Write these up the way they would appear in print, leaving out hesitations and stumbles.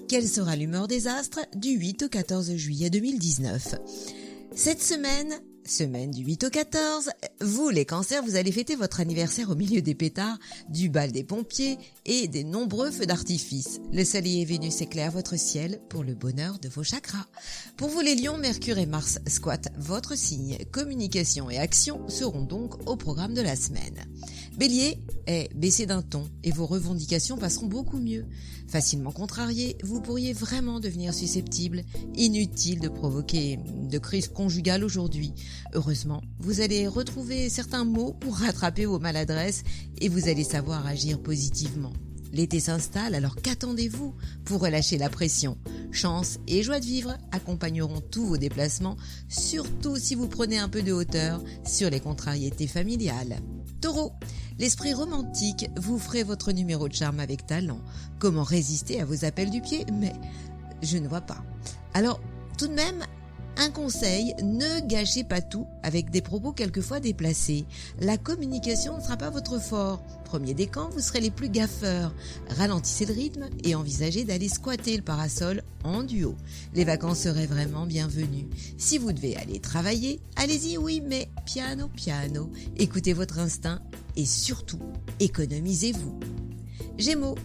Quelle sera l'humeur des astres du 8 au 14 juillet 2019 ? Cette semaine du 8 au 14, vous les cancers, vous allez fêter votre anniversaire au milieu des pétards, du bal des pompiers et des nombreux feux d'artifice. Le soleil et Vénus éclairent votre ciel pour le bonheur de vos chakras. Pour vous les lions, Mercure et Mars squattent votre signe. Communication et action seront donc au programme de la semaine. Bélier, baissez d'un ton et vos revendications passeront beaucoup mieux. Facilement contrarié, vous pourriez vraiment devenir susceptible. Inutile de provoquer de crise conjugale aujourd'hui. Heureusement, vous allez retrouver certains mots pour rattraper vos maladresses et vous allez savoir agir positivement. L'été s'installe, alors qu'attendez-vous pour relâcher la pression ? Chance et joie de vivre accompagneront tous vos déplacements, surtout si vous prenez un peu de hauteur sur les contrariétés familiales. Taureau, l'esprit romantique, vous ferez votre numéro de charme avec talent. Comment résister à vos appels du pied ? Mais je ne vois pas. Alors, tout de même, un conseil, ne gâchez pas tout avec des propos quelquefois déplacés. La communication ne sera pas votre fort. Premier décan, vous serez les plus gaffeurs. Ralentissez le rythme et envisagez d'aller squatter le parasol en duo. Les vacances seraient vraiment bienvenues. Si vous devez aller travailler, allez-y, oui, mais piano, piano. Écoutez votre instinct et surtout, économisez-vous. Gémeaux,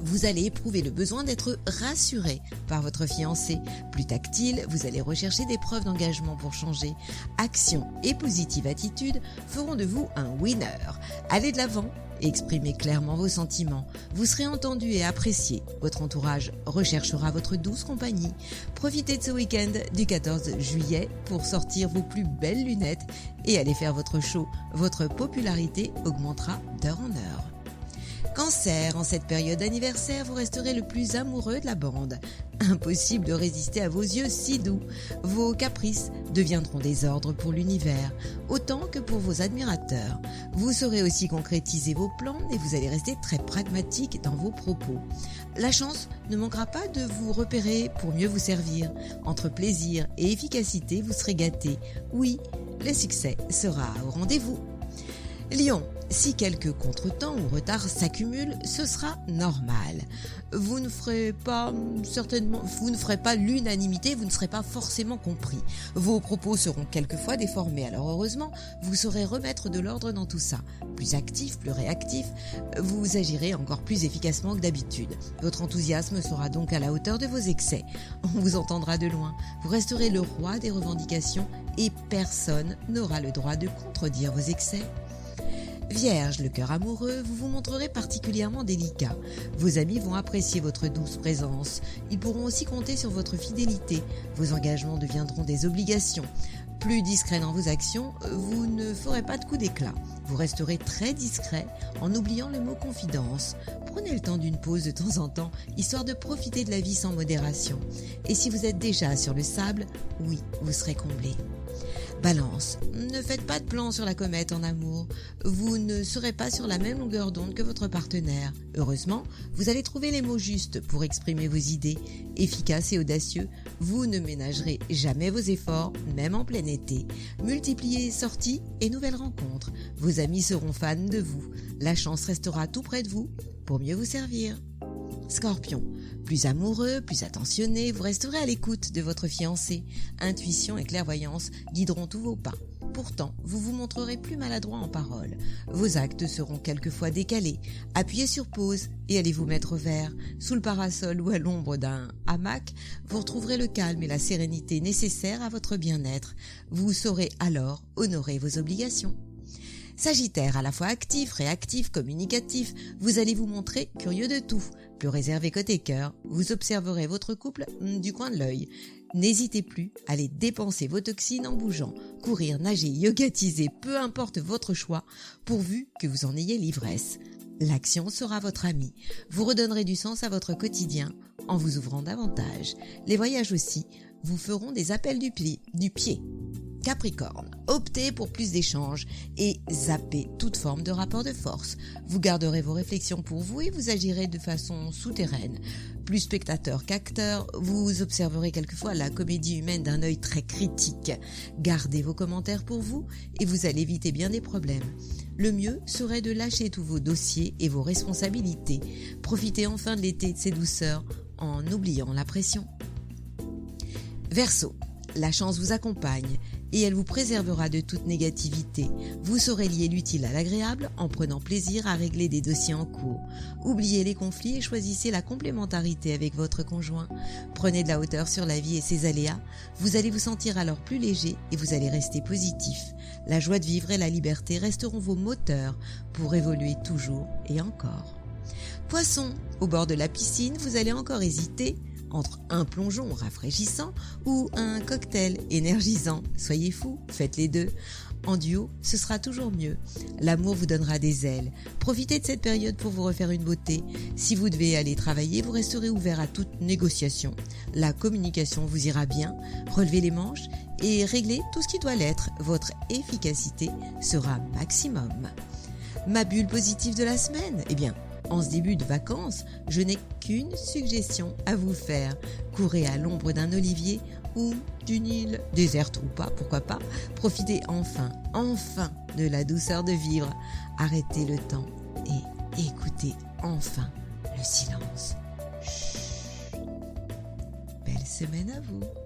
vous allez éprouver le besoin d'être rassuré par votre fiancé. Plus tactile, vous allez rechercher des preuves d'engagement pour changer. Action et positive attitude feront de vous un winner. Allez de l'avant et exprimez clairement vos sentiments. Vous serez entendu et apprécié. Votre entourage recherchera votre douce compagnie. Profitez de ce week-end du 14 juillet pour sortir vos plus belles lunettes et aller faire votre show. Votre popularité augmentera d'heure en heure. Cancer, en cette période d'anniversaire, vous resterez le plus amoureux de la bande. Impossible de résister à vos yeux si doux. Vos caprices deviendront des ordres pour l'univers, autant que pour vos admirateurs. Vous saurez aussi concrétiser vos plans et vous allez rester très pragmatique dans vos propos. La chance ne manquera pas de vous repérer pour mieux vous servir. Entre plaisir et efficacité, vous serez gâtés. Oui, le succès sera au rendez-vous. Lion, si quelques contretemps ou retards s'accumulent, ce sera normal. Vous ne ferez pas l'unanimité, vous ne serez pas forcément compris. Vos propos seront quelquefois déformés, alors heureusement, vous saurez remettre de l'ordre dans tout ça. Plus actif, plus réactif, vous agirez encore plus efficacement que d'habitude. Votre enthousiasme sera donc à la hauteur de vos excès. On vous entendra de loin. Vous resterez le roi des revendications et personne n'aura le droit de contredire vos excès. Vierge, le cœur amoureux, vous vous montrerez particulièrement délicat. Vos amis vont apprécier votre douce présence. Ils pourront aussi compter sur votre fidélité. Vos engagements deviendront des obligations. Plus discret dans vos actions, vous ne ferez pas de coup d'éclat. Vous resterez très discret en oubliant le mot confidence. Prenez le temps d'une pause de temps en temps, histoire de profiter de la vie sans modération. Et si vous êtes déjà sur le sable, oui, vous serez comblé. Balance, ne faites pas de plan sur la comète en amour. Vous ne serez pas sur la même longueur d'onde que votre partenaire. Heureusement, vous allez trouver les mots justes pour exprimer vos idées. Efficace et audacieux, vous ne ménagerez jamais vos efforts, même en plein été. Multipliez sorties et nouvelles rencontres. Vos amis seront fans de vous. La chance restera tout près de vous pour mieux vous servir. Scorpion, plus amoureux, plus attentionné, vous resterez à l'écoute de votre fiancé. Intuition et clairvoyance guideront tous vos pas. Pourtant, vous vous montrerez plus maladroit en parole. Vos actes seront quelquefois décalés. Appuyez sur pause et allez vous mettre au vert. Sous le parasol ou à l'ombre d'un hamac, vous retrouverez le calme et la sérénité nécessaires à votre bien-être. Vous saurez alors honorer vos obligations. Sagittaire, à la fois actif, réactif, communicatif, vous allez vous montrer curieux de tout. Plus réservé côté cœur, vous observerez votre couple du coin de l'œil. N'hésitez plus à aller dépenser vos toxines en bougeant. Courir, nager, yogatiser, peu importe votre choix, pourvu que vous en ayez l'ivresse. L'action sera votre amie. Vous redonnerez du sens à votre quotidien en vous ouvrant davantage. Les voyages aussi vous feront des appels du pied. Capricorne, optez pour plus d'échanges et zappez toute forme de rapport de force. Vous garderez vos réflexions pour vous et vous agirez de façon souterraine. Plus spectateur qu'acteur, vous observerez quelquefois la comédie humaine d'un œil très critique. Gardez vos commentaires pour vous et vous allez éviter bien des problèmes. Le mieux serait de lâcher tous vos dossiers et vos responsabilités. Profitez enfin de l'été et de ses douceurs en oubliant la pression. Verseau, la chance vous accompagne et elle vous préservera de toute négativité. Vous saurez lier l'utile à l'agréable en prenant plaisir à régler des dossiers en cours. Oubliez les conflits et choisissez la complémentarité avec votre conjoint. Prenez de la hauteur sur la vie et ses aléas. Vous allez vous sentir alors plus léger et vous allez rester positif. La joie de vivre et la liberté resteront vos moteurs pour évoluer toujours et encore. Poisson, au bord de la piscine, vous allez encore hésiter entre un plongeon rafraîchissant ou un cocktail énergisant. Soyez fous, faites les deux. En duo, ce sera toujours mieux. L'amour vous donnera des ailes. Profitez de cette période pour vous refaire une beauté. Si vous devez aller travailler, vous resterez ouvert à toute négociation. La communication vous ira bien. Relevez les manches et réglez tout ce qui doit l'être. Votre efficacité sera maximum. Ma bulle positive de la semaine, en ce début de vacances, je n'ai qu'une suggestion à vous faire. Courez à l'ombre d'un olivier ou d'une île, déserte ou pas, pourquoi pas. Profitez enfin de la douceur de vivre. Arrêtez le temps et écoutez enfin le silence. Chut. Belle semaine à vous.